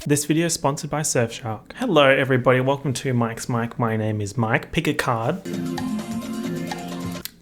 This video is sponsored by Surfshark. Hello everybody, welcome to Mike's Mike. My name is Mike. Pick a card.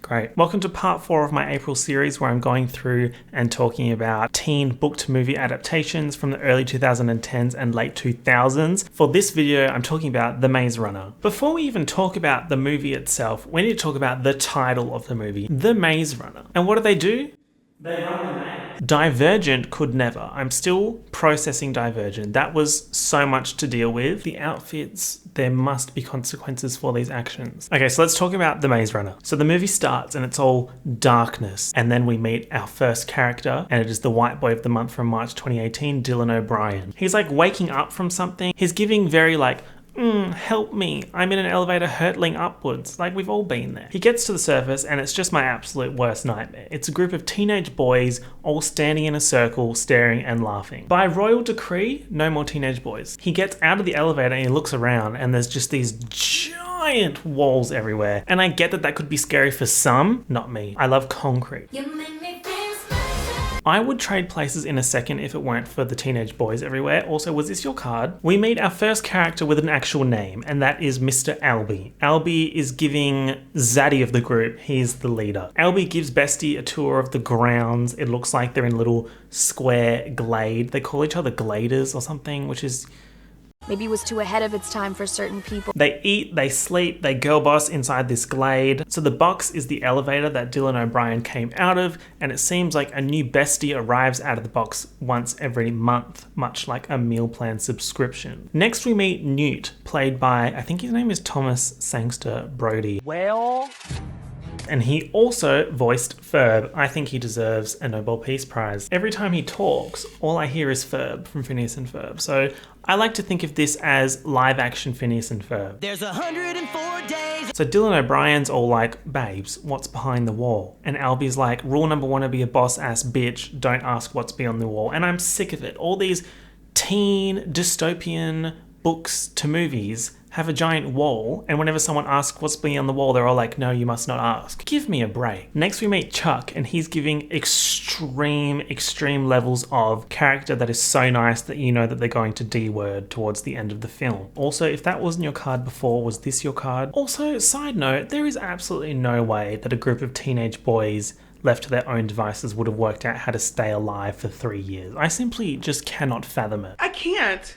Great. Welcome to part 4 of my April series where I'm going through and talking about teen book to movie adaptations from the early 2010s and late 2000s. For this video, I'm talking about The Maze Runner. Before we even talk about the movie itself, we need to talk about the title of the movie, The Maze Runner. And what do? They run the maze. Divergent could never. I'm still processing Divergent. That was so much to deal with. The outfits, there must be consequences for these actions. Okay, so let's talk about The Maze Runner. So the movie starts and it's all darkness. And then we meet our first character, and it is the white boy of the month from March 2018, Dylan O'Brien. He's like waking up from something. He's giving very like, help me, I'm in an elevator hurtling upwards. Like, we've all been there. He gets to the surface and it's just my absolute worst nightmare. It's a group of teenage boys all standing in a circle, staring and laughing. By royal decree, no more teenage boys. He gets out of the elevator and he looks around and there's just these giant walls everywhere. And I get that that could be scary for some, not me. I love concrete. I would trade places in a second if it weren't for the teenage boys everywhere. Also, was this your card? We meet our first character with an actual name, and that is Mr. Albie. Albie is giving Zaddy of the group. He's the leader. Albie gives Bestie a tour of the grounds. It looks like they're in a little square glade. They call each other gladers or something, which is... Maybe it was too ahead of its time for certain people. They eat, they sleep, they girl boss inside this glade. So the box is the elevator that Dylan O'Brien came out of, and it seems like a new bestie arrives out of the box once every month, much like a meal plan subscription. Next we meet Newt, played by, I think his name is Thomas Sangster Brody. And he also voiced Ferb. I think he deserves a Nobel Peace Prize. Every time he talks, all I hear is Ferb from Phineas and Ferb. So I like to think of this as live action Phineas and Ferb. There's 104 days. So Dylan O'Brien's all like, babes, what's behind the wall? And Albie's like, rule number 1 to be a boss ass bitch, don't ask what's beyond the wall. And I'm sick of it. All these teen dystopian books to movies have a giant wall, and whenever someone asks what's beyond the wall, they're all like, no, you must not ask. Give me a break. Next we meet Chuck, and he's giving extreme levels of character that is so nice that you know that they're going to D-word towards the end of the film. Also, if that wasn't your card before, was this your card? Also, side note, there is absolutely no way that a group of teenage boys left to their own devices would have worked out how to stay alive for 3 years. I simply just cannot fathom it. I can't.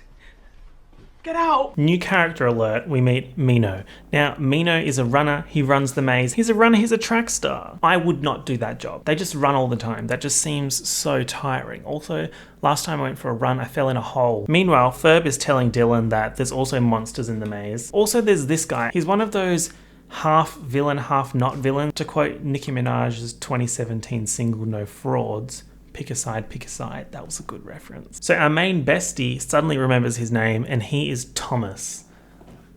Get out. New character alert, we meet Mino. Now, Mino is a runner, he runs the maze. He's a runner, he's a track star. I would not do that job. They just run all the time. That just seems so tiring. Also, last time I went for a run, I fell in a hole. Meanwhile, Ferb is telling Dylan that there's also monsters in the maze. Also, there's this guy. He's one of those half villain, half not villain. To quote Nicki Minaj's 2017 single, No Frauds, pick a side, pick a side. That was a good reference. So our main bestie suddenly remembers his name, and he is Thomas.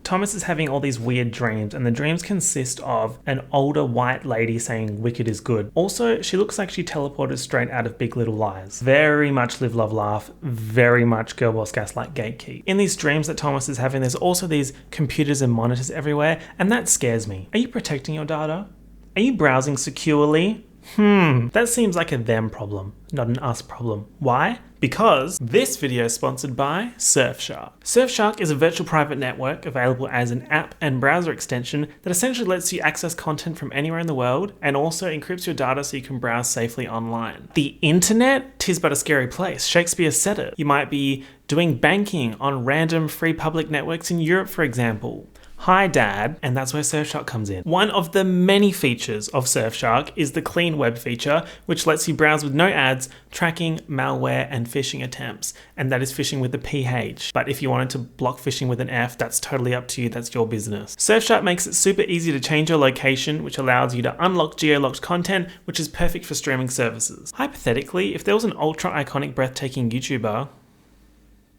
Thomas is having all these weird dreams, and the dreams consist of an older white lady saying wicked is good. Also, she looks like she teleported straight out of Big Little Lies. Very much live, love, laugh. Very much girl boss gaslight gatekeep. In these dreams that Thomas is having, there's also these computers and monitors everywhere, and that scares me. Are you protecting your data? Are you browsing securely? That seems like a them problem, not an us problem. Why? Because this video is sponsored by Surfshark. Surfshark is a virtual private network available as an app and browser extension that essentially lets you access content from anywhere in the world and also encrypts your data so you can browse safely online. The internet? 'Tis but a scary place. Shakespeare said it. You might be doing banking on random free public networks in Europe, for example. Hi Dad, and that's where Surfshark comes in. One of the many features of Surfshark is the Clean Web feature, which lets you browse with no ads, tracking malware and phishing attempts, and that is phishing with a PH. But if you wanted to block phishing with an F, that's totally up to you, that's your business. Surfshark makes it super easy to change your location, which allows you to unlock geo-locked content, which is perfect for streaming services. Hypothetically, if there was an ultra iconic breathtaking YouTuber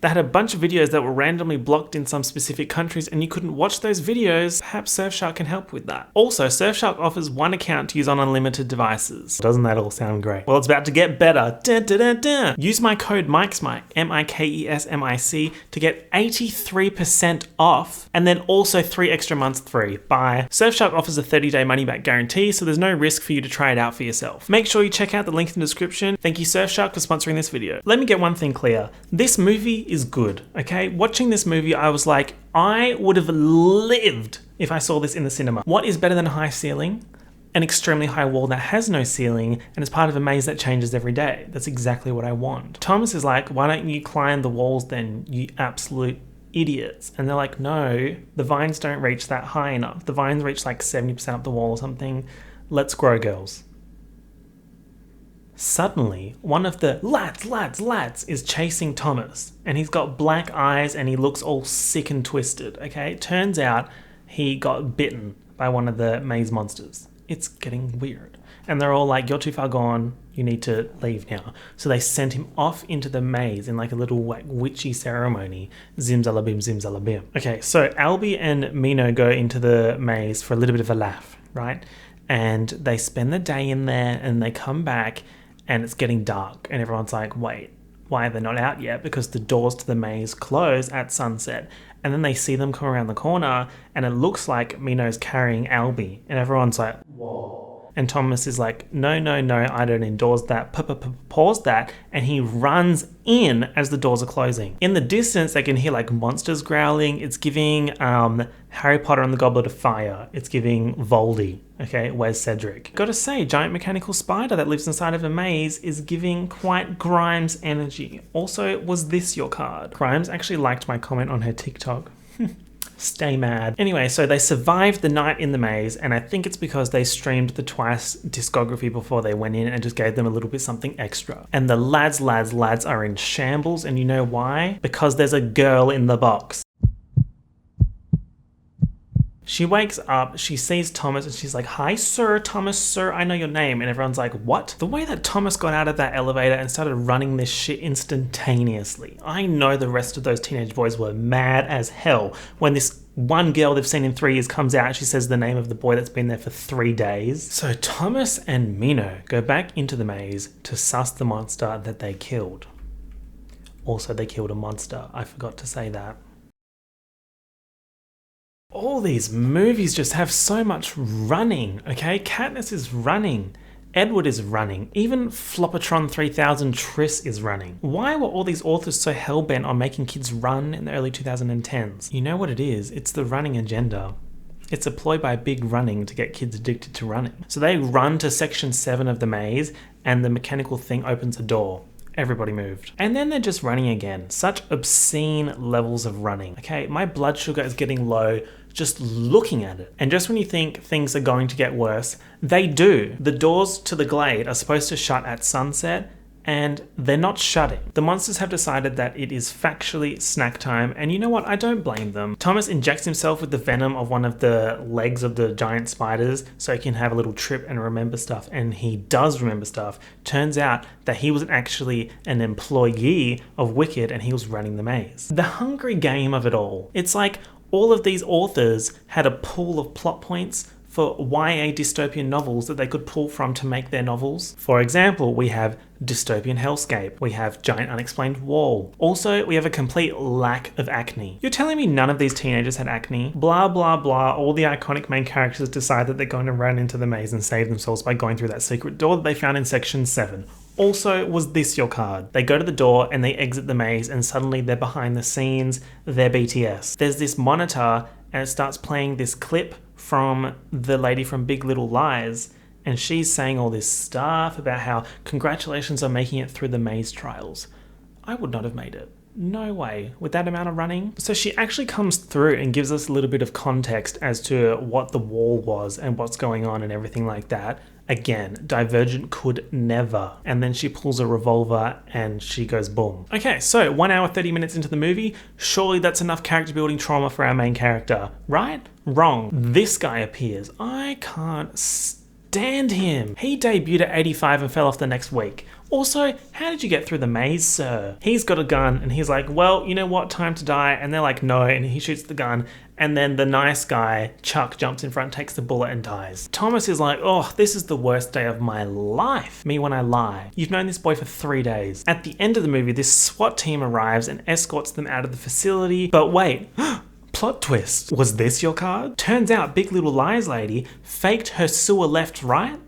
They had a bunch of videos that were randomly blocked in some specific countries and you couldn't watch those videos. Perhaps Surfshark can help with that. Also, Surfshark offers one account to use on unlimited devices. Doesn't that all sound great? Well, it's about to get better. Dun, dun, dun, dun. Use my code MIKESMIC, MIKESMIC, to get 83% off and then also 3 extra months free. Bye. Surfshark offers a 30-day money-back guarantee, so there's no risk for you to try it out for yourself. Make sure you check out the link in the description. Thank you, Surfshark, for sponsoring this video. Let me get one thing clear. This movie is good, okay? Watching this movie, I was like, I would have lived if I saw this in the cinema. What is better than a high ceiling? An extremely high wall that has no ceiling and is part of a maze that changes every day. That's exactly what I want. Thomas is like, why don't you climb the walls then, you absolute idiots? And they're like, no, the vines don't reach that high enough. The vines reach like 70% up the wall or something. Let's grow, girls. Suddenly, one of the lads is chasing Thomas, and he's got black eyes and he looks all sick and twisted, okay? Turns out he got bitten by one of the maze monsters. It's getting weird. And they're all like, you're too far gone, you need to leave now. So they sent him off into the maze in like a little like witchy ceremony. Zimzalabim, zimzalabim. Okay, so Albie and Mino go into the maze for a little bit of a laugh, right? And they spend the day in there and they come back and it's getting dark. And everyone's like, wait, why are they not out yet? Because the doors to the maze close at sunset. And then they see them come around the corner and it looks like Mino's carrying Albie. And everyone's like, whoa. And Thomas is like, no, I don't endorse that. Pause that. And he runs in as the doors are closing. In the distance, they can hear like monsters growling. It's giving Harry Potter and the Goblet of Fire. It's giving Voldy. Okay, where's Cedric? Gotta say, giant mechanical spider that lives inside of a maze is giving quite Grimes energy. Also, was this your card? Grimes actually liked my comment on her TikTok. Stay mad. Anyway, so they survived the night in the maze, and I think it's because they streamed the Twice discography before they went in and just gave them a little bit something extra. And the lads are in shambles, and you know why? Because there's a girl in the box. She wakes up, she sees Thomas, and she's like, hi, sir, Thomas, sir, I know your name. And everyone's like, what? The way that Thomas got out of that elevator and started running this shit instantaneously. I know the rest of those teenage boys were mad as hell when this one girl they've seen in 3 years comes out and she says the name of the boy that's been there for 3 days. So Thomas and Mino go back into the maze to suss the monster that they killed. Also, they killed a monster. I forgot to say that. All these movies just have so much running, okay? Katniss is running. Edward is running. Even Flopatron 3000 Triss is running. Why were all these authors so hell-bent on making kids run in the early 2010s? You know what it is? It's the running agenda. It's a ploy by Big Running to get kids addicted to running. So they run to section 7 of the maze and the mechanical thing opens a door. Everybody moved. And then they're just running again. Such obscene levels of running. Okay, my blood sugar is getting low just looking at it. And just when you think things are going to get worse, they do. The doors to the glade are supposed to shut at sunset, and they're not shutting. The monsters have decided that it is factually snack time, and you know what? I don't blame them. Thomas injects himself with the venom of one of the legs of the giant spiders so he can have a little trip and remember stuff, and he does remember stuff. Turns out that he was actually an employee of Wicked and he was running the maze. The hungry game of it all. It's like all of these authors had a pool of plot points for YA dystopian novels that they could pull from to make their novels. For example, we have Dystopian Hellscape. We have Giant Unexplained Wall. Also, we have a complete lack of acne. You're telling me none of these teenagers had acne? Blah, blah, blah. All the iconic main characters decide that they're going to run into the maze and save themselves by going through that secret door that they found in section 7. Also, was this your card? They go to the door and they exit the maze and suddenly they're behind the scenes, they're BTS. There's this monitor and it starts playing this clip from the lady from Big Little Lies, and she's saying all this stuff about how congratulations on making it through the maze trials. I would not have made it. No way, with that amount of running. So she actually comes through and gives us a little bit of context as to what the wall was and what's going on and everything like that. Again, Divergent could never. And then she pulls a revolver and she goes boom. Okay, so 1 hour, 30 minutes into the movie, surely that's enough character building trauma for our main character, right? Wrong. This guy appears. I can't stand him. He debuted at 85 and fell off the next week. Also, how did you get through the maze, sir? He's got a gun and he's like, well, you know what, time to die. And they're like, no, and he shoots the gun. And then the nice guy, Chuck, jumps in front, takes the bullet and dies. Thomas is like, oh, this is the worst day of my life. Me when I lie. You've known this boy for 3 days. At the end of the movie, this SWAT team arrives and escorts them out of the facility. But wait, plot twist. Was this your card? Turns out Big Little Lies lady faked her sewer left right.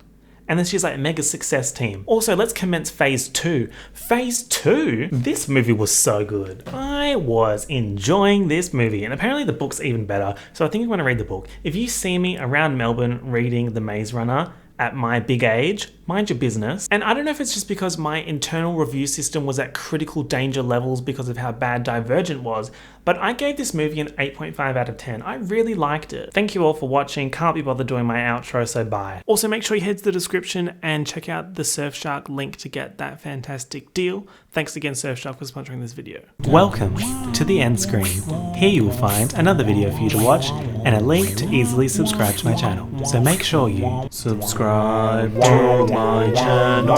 And then she's like, mega success team. Also, let's commence phase 2. Phase 2? This movie was so good. I was enjoying this movie. And apparently the book's even better. So I think I'm going to read the book. If you see me around Melbourne reading The Maze Runner at my big age, mind your business. And I don't know if it's just because my internal review system was at critical danger levels because of how bad Divergent was, but I gave this movie an 8.5 out of 10. I really liked it. Thank you all for watching. Can't be bothered doing my outro, so bye. Also, make sure you head to the description and check out the Surfshark link to get that fantastic deal. Thanks again, Surfshark, for sponsoring this video. Welcome to the end screen. Here you will find another video for you to watch and a link to easily subscribe to my channel. So make sure you subscribe to my channel.